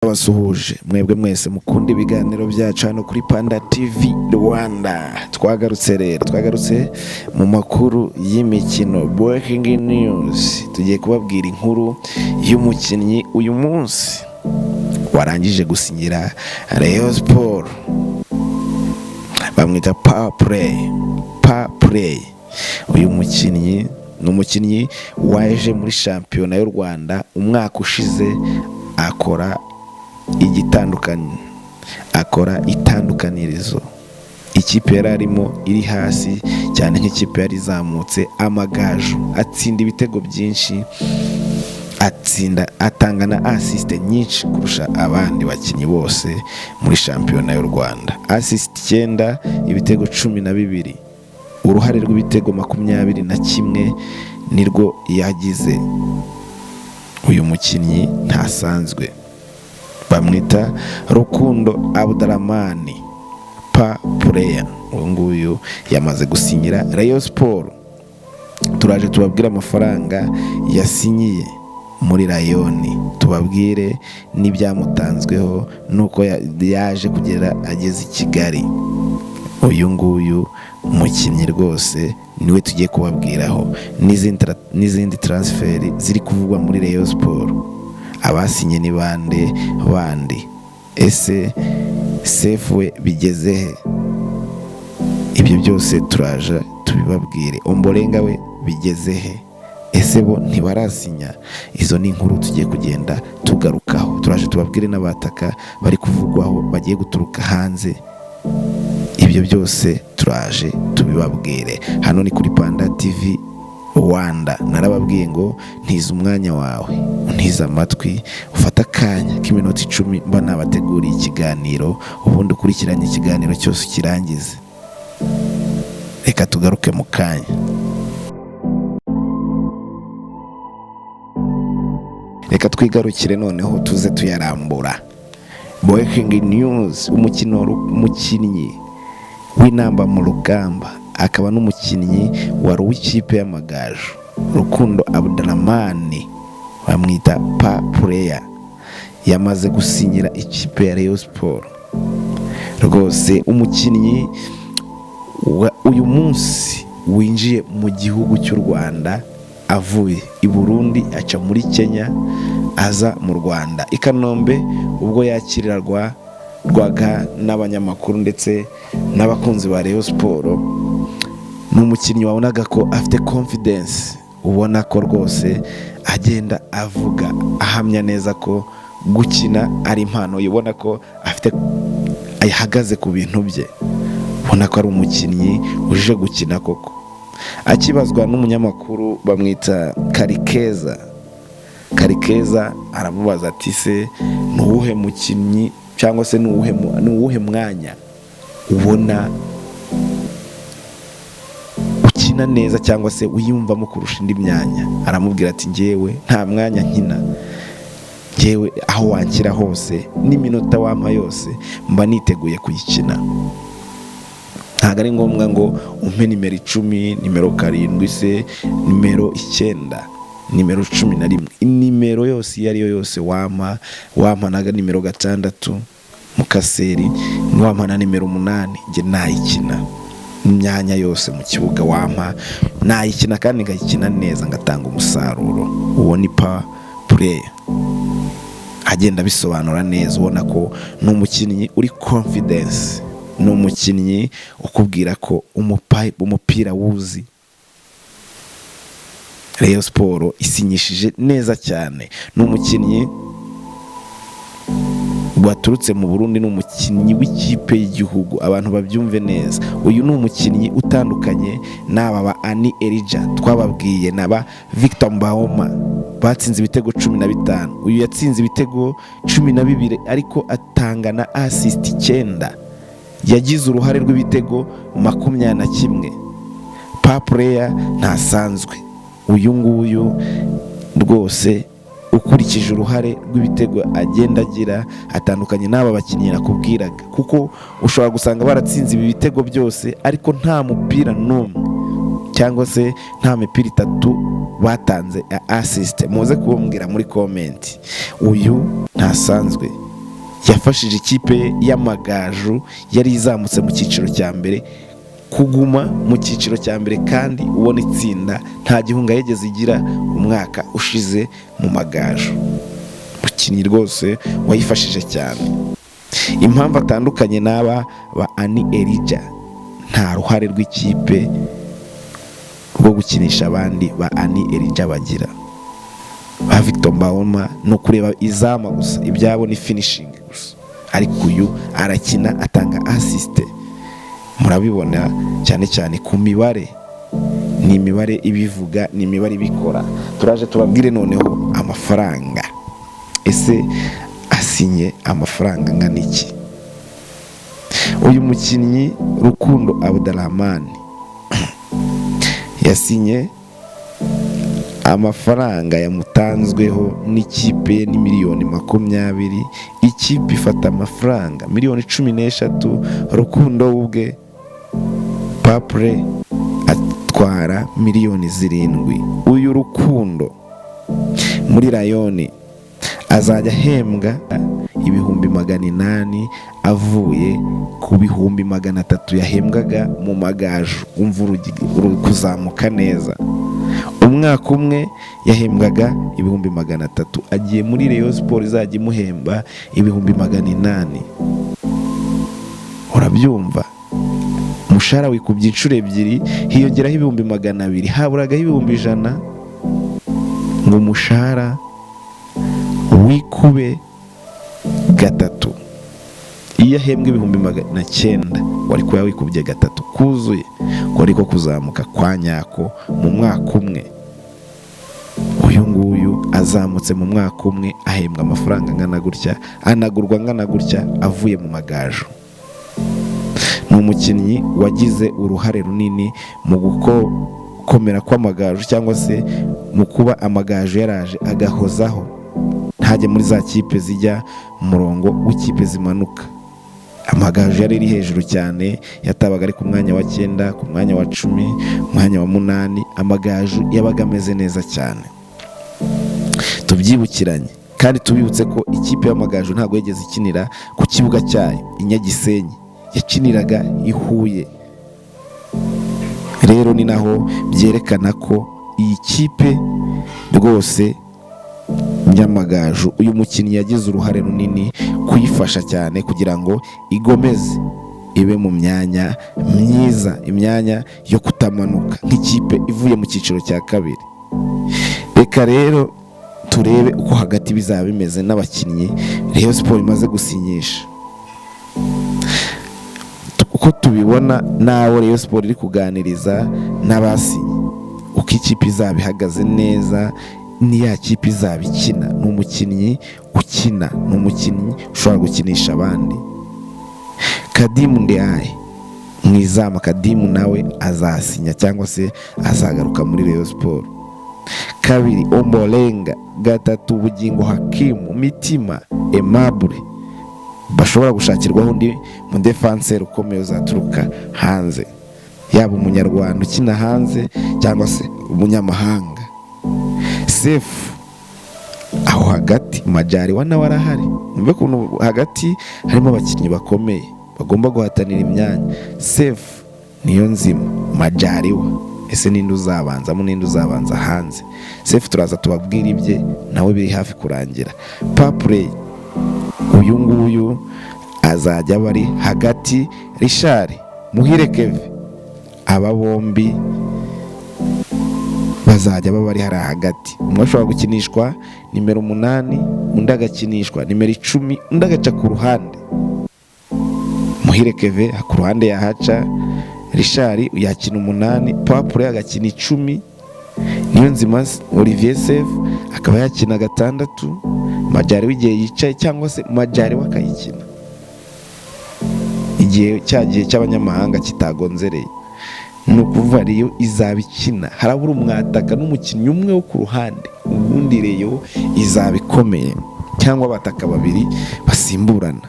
Basuhuje mwebwe mwese mukunda ibiganiro byacu hano kuri Panda TV Rwanda. Twagarutse mu makuru y'imikino, breaking news. Tugiye kubabwira inkuru y'umukinnyi uyu munsi warangije gusinyira Rayon Sport, bamwita Power Play. Uyu mukinnyi ni umukinnyi waje muri shampiyona y'u Rwanda umwaka ushize, akora itandukanirizo. Ikipe yari arimo iri hasi cyane nk'ikipe yari izamutse Amagaju, atsinda ibitego byinshi, atanga na assist nyinshi kurusha abandi bakinnyi bose muri shampiyona y'u Rwanda. Assist 9, ibitego 12, uruhare rw'ibitego 21 nirwo yagize. Uyu mukinnyi ntasanzwe, bamwita Rukundo Abdurrahman Player. Uyu nguyu yamaze gusinyira Rayon Sport. Turaje tubabwire amafaranga yasinyiye muri Rayon, tubabwire n'ibyamutanzweho nuko yaje kugera ageze i Kigali. Uyu nguyu mukinnyi rwose niwe tugiye kubabwiraho, n'izindi transfer ziri kuvugwa muri Rayon Sport. Abasinye ni bandi, ese Sefu we bigeze he? Ibyo byose turaje tubibabwire. Ombolenga we bigeze he? Ese bo ntibarasinya? Izo ni inkuru tugiye kugenda tugarukaho. Turaje tubabwire n'abataka bari kuvugwaho bagiye guturuka hanze. Ibyo byose turaje tubibabwire. Hano ni kuri Panda TV Rwanda. Narababwiye ngo ntiza umwanya wawe, ntiza amatwi, ufata akanya k'iminota 10 mba nabateguriye ikiganiro, ubundi ukurikiranye ikiganiro cyose ukirangize. Reka tugaruke mu kanya. Reka twigarukire noneho tuze tuyarambura. Breaking news. Umukinnyi w'inamba mu rugamba, akaba n'umukinnyi wari w'ikipe y'Amagaju, Rukundo Abdurrahman, bamwita Player, yamaze gusinyira ikipe ya Rayon Sport. Rwose umukinnyi uyu munsi winjiye mu gihugu cy'u Rwanda avuye i Burundi, aca muri Kenya, aza mu Rwanda i Kanombe, ubwo yakirirwaga n'abanyamakuru ndetse n'abakunzi ba Rayon Sport. Ni umukinnyi wabonaga ko afite confidence, ubona ko rwose agenda avuga ahamya neza ko gukina ari impano, ubona ko ahagaze ku bintu bye, ubona ko ari umukinnyi uje gukina koko. Akibazwa n'umunyamakuru bamwita Karikeza, aramubaza ati se nuwuhe mukinnyi cyangwa se nuwuhe mwanya ubona ukina neza cyangwa se uyumvamo kurusha indi myanya? Aramubwira ati njyewe nta mwanya nkina, njyewe aho wanshyira hose n'iminota wampa yose mba niteguye kuyikina. Ntabwo ari ngombwa ngo umpe nimero 10, nimero 7 se nimero 9, nimero 11, nimero yose iyo ari yo yose wampa naga nimero 6 Mukaseri, niwampa na nimero 8 nge nayikina. Imyanya yose mu kibuga wampa nayikina, kandi ngayikina neza, ngatanga umusaruro. Uwo ni Power Play, agenda bisobanura neza, ubona ko ni umukinnyi uri confidence, ni umukinnyi ukubwira ko umupira wuzi. Rayon Sport isinyishije neza cyane. Ni umukinnyi waturutse mu Burundi, ni umukinnyi w'ikipe y'igihugu, abantu babyumve neza. Uyu ni umukinnyi utandukanye n'aba ba Ani Elija twababwiye, n'aba Victor Mbahoma batsinze ibitego 15. Uyu yatsinze ibitego 12 ariko atanga na assist 9, yagize uruhare rw'ibitego 21. Power Player ntasanzwe. Uyu nguyu rwose ukurikije uruhare rw'ibitego agenda agira, atandukanye n'aba bakinnyi nakubwiraga, kuko ushobora gusanga baratsinze ibi bitego byose ariko nta mupira n'umwe cyangwa se nta mipira 3 batanze assist. Muze kumbwira muri comment, uyu ntasanzwe. yafashije ikipe y'Amagaju yari izamutse mu cyiciro cya mbere kuguma mu cyiciro cya mbere kandi ubona itsinda nta gihunga yigeze igira umwaka ushize mu Magaju. Umukinnyi rwose wayifashije cyane. Impamvu atandukanye n'aba ba Ani Elija, nta ruhare rw'ikipe rwo gukinisha abandi ba Ani Elija bagira. Ba Victor Mbahoma no kureba izama gusa, ibyabo ni finishing gusa, ariko uyu arakina atanga assist. Murabibona cyane cyane ku mibare, ni imibare ibivuga, ni imibare ibikora. Turaje tubabwire noneho amafaranga. Ese asinye amafaranga angana iki? Uyu mukinnyi Rukundo Abdurrahman yasinye amafaranga yamutanzweho n'ikipe ni miliyoni 20. Ikipe ifata amafaranga miliyoni 16. Rukundo ubwe Papre atwara miliyoni 7. Uyu Rukundo muri Rayoni azajya ahembwa ibihumbi 800 avuye ku bihumbi 300 yahembwaga mu Magaju. Umva kuzamuka neza. Umwaka umwe yahembwaga ibihumbi 300, agiye muri Rayon Sport izajya imuhemba ibihumbi 800. Urabyumva? Umushahara wikubye inshuro ebyiri, hiyongeraho ibihumbi 200, haburagaho ibihumbi 100 ngo umushahara wikube gatatu. Iyo ahembwa ibihumbi 900 wari kuba wikubye gatatu kuzuye, ngo ariko kuzamuka kwa nyako mu mwaka umwe. Uyu nguyu azamutse mu mwaka umwe ahembwa amafaranga angana gutya, anagurwa angana gutya avuye mu Magaju. Ni umukinnyi wagize uruhare runini mu gukomera kw'Amagaju, cyangwa se mu kuba Amagaju yaraje agahozaho, ntajye muri za kipe zijya mu murongo w'ikipe zimanuka. Amagaju yari iri hejuru cyane, yatabaga ari ku mwanya wa 9, ku mwanya wa 10, mwanya wa 8. Amagaju yabaga ameze neza cyane. Tubyibukiranye kandi tubibutse ko ikipe y'Amagaju ntabwo yigeze ikinira ku kibuga cyayo i Nyagisenyi, yakiniraga i Huye. Rero ni naho byerekana ko iyi kipe rwose y'Amagaju, uyu mukinnyi yagize uruhare runini kuyifasha cyane kugira ngo igomeze ibe mu myanya myiza, imyanya yo kutamanuka nk'ikipe ivuye mu cyiciro cya kabiri. Reka rero turebe uko hagati bizaba bimeze n'abakinnyi Rayon Sport imaze gusinyisha. Uko tubibona nawe Rayon Sport iri kuganiriza n'abasinyi, uko ikipe izaba ihagaze neza, ni ya kipe izaba ikina. Ni umukinnyi ukina, ni umukinnyi ushobora gukinisha abandi. Kadimu Ndiaye mwizama, Kadimu nawe azasinya cyangwa se azagaruka muri Rayon Sport. 2 Ombolenga, 3 Bugingo Hakimu, Mitima Aimable bashobora gushakirwaho undi mu defenseur ukomeye uzaturuka hanze, yaba umunyarwanda ukina hanze cyangwa se umunyamahanga. Sefu aho hagati Majaliwa nawe arahari. Umve kuntu hagati harimo abakinnyi bakomeye bagomba guhatanira imyanya. Sefu, Niyonzima, Majaliwa. Ese ninde uzabanzamo, ninde uzabanza hanze? Sefu turaza tubabwira ibye, nawe biri hafi kurangira. Papre uyu nguyu azajya bari hagati. Richard, Muhire Kevin, aba bombi bazajya bari hari hagati. Umwe ashobora gukinishwa nimero 8, undi agakinishwa nimero 10, undi agaca ku ruhande. Muhire Kevin ku ruhande yahaca, Richard yakina 8, Papre agakina 10, Niyonzima Olivier Seif akaba yakina 6, Majaliwa igihe yicaye cyangwa se Majaliwa akayikina igihe cyagiye cy'abanyamahanga kitagonzereye. Ni ukuvuga Rayon izaba ikina, harabura umwataka n'umukinnyi umwe wo ku ruhande, ubundi Rayon izaba ikomeye, cyangwa abataka babiri basimburana.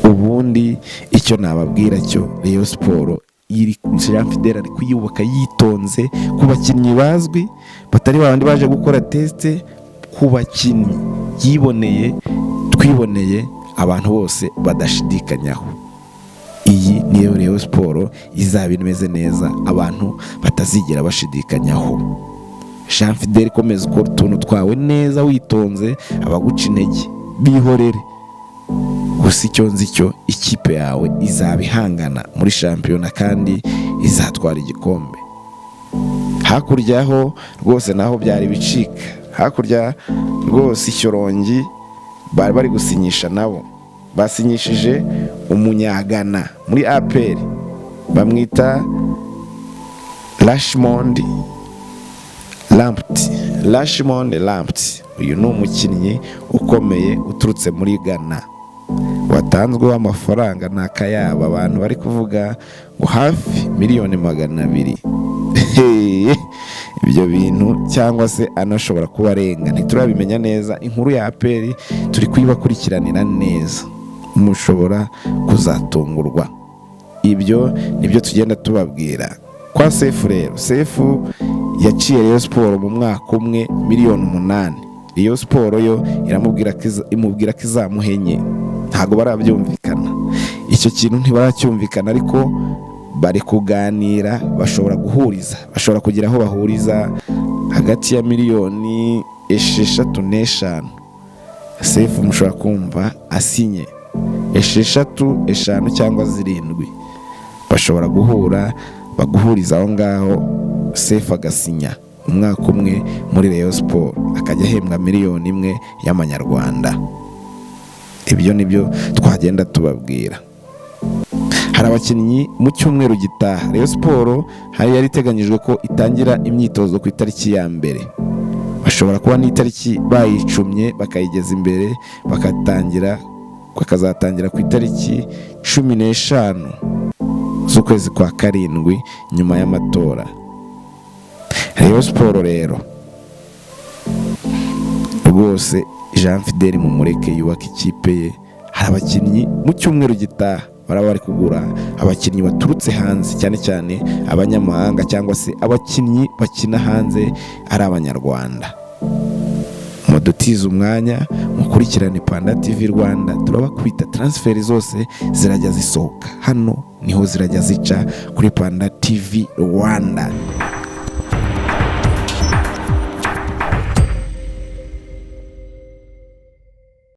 Ubundi icyo nababwira cyo, Rayon Sport Jean Fidèle ari kuyubaka yitonze ku bakinnyi bazwi, batari babandi baje gukora teste, ku bakinnyi yiboneye twiboneye abantu bose badashidikanyaho. Iyi niyo Rayon Sport izaba imeze neza, abantu batazigera bashidikanyaho. Jean Fidel, komeza ukora utuntu twawe neza witonze, abaguca intege bihorere. Gusa icyo nzi cyo, ikipe yawe izaba ihangana muri shampiyona kandi izatwara igikombe. Hakurya ho rwose naho byari bicika, hakurya rwose Ishyorongi bari gusinyisha nabo, basinyishije umunyagana muri APR bamwita Rashmond Lamptey. Uyu ni umukinnyi ukomeye uturutse muri Ghana, watanzweho amafaranga n'akayabo, abantu bari kuvuga ngo hafi miliyoni 200. Ibyo bintu cyangwa se anashobora kuba arenga, ntiturabimenya neza. Inkuru ya APR turi kuyibakurikiranira neza, mushobora kuzatungurwa. Ibyo nibyo tugenda tubabwira. Kwa Sefu rero, Sefu yaciye Rayon Sport mu mwaka umwe miliyoni 8. Rayon Sport yo imubwira ko izamuhenye, ntago barabyumvikana. Icyo kintu ntibaracyumvikana, ariko bari kuganira, bashobora kugira aho bahuriza hagati ya miliyoni 6 n'5. Sefu mushobora kumva asinye 6, 5 cyangwa 7, bashobora baguhuriza aho ngaho. Sefu agasinya umwaka umwe muri Rayon Sport, akajya ahembwa miliyoni 1 y'amanyarwanda. Ibyo nibyo twagenda tubabwira. Hari abakinnyi mu cyumweru gitaha Rayon Sport hari yari iteganyijwe ko itangira imyitozo ku itariki ya mbere. Bashobora kuba n'itariki bayicumye bakayigeza imbere, bakazatangira ku itariki 15 z'ukwezi kwa 7 nyuma y'amatora. Rayon Sport rero rwose Jean Fidel mumureke yubaka ikipe ye. Hari abakinnyi mu cyumweru gitaha bari kugura abakinnyi baturutse hanze, cyane cyane abanyamahanga cyangwa se abakinnyi bakina hanze ari abanyarwanda. Mudutize umwanya mukurikirane Panda TV Rwanda, turabakwita transfer zose zirajya zisohoka hano, niho zirajya zica kuri Panda TV Rwanda.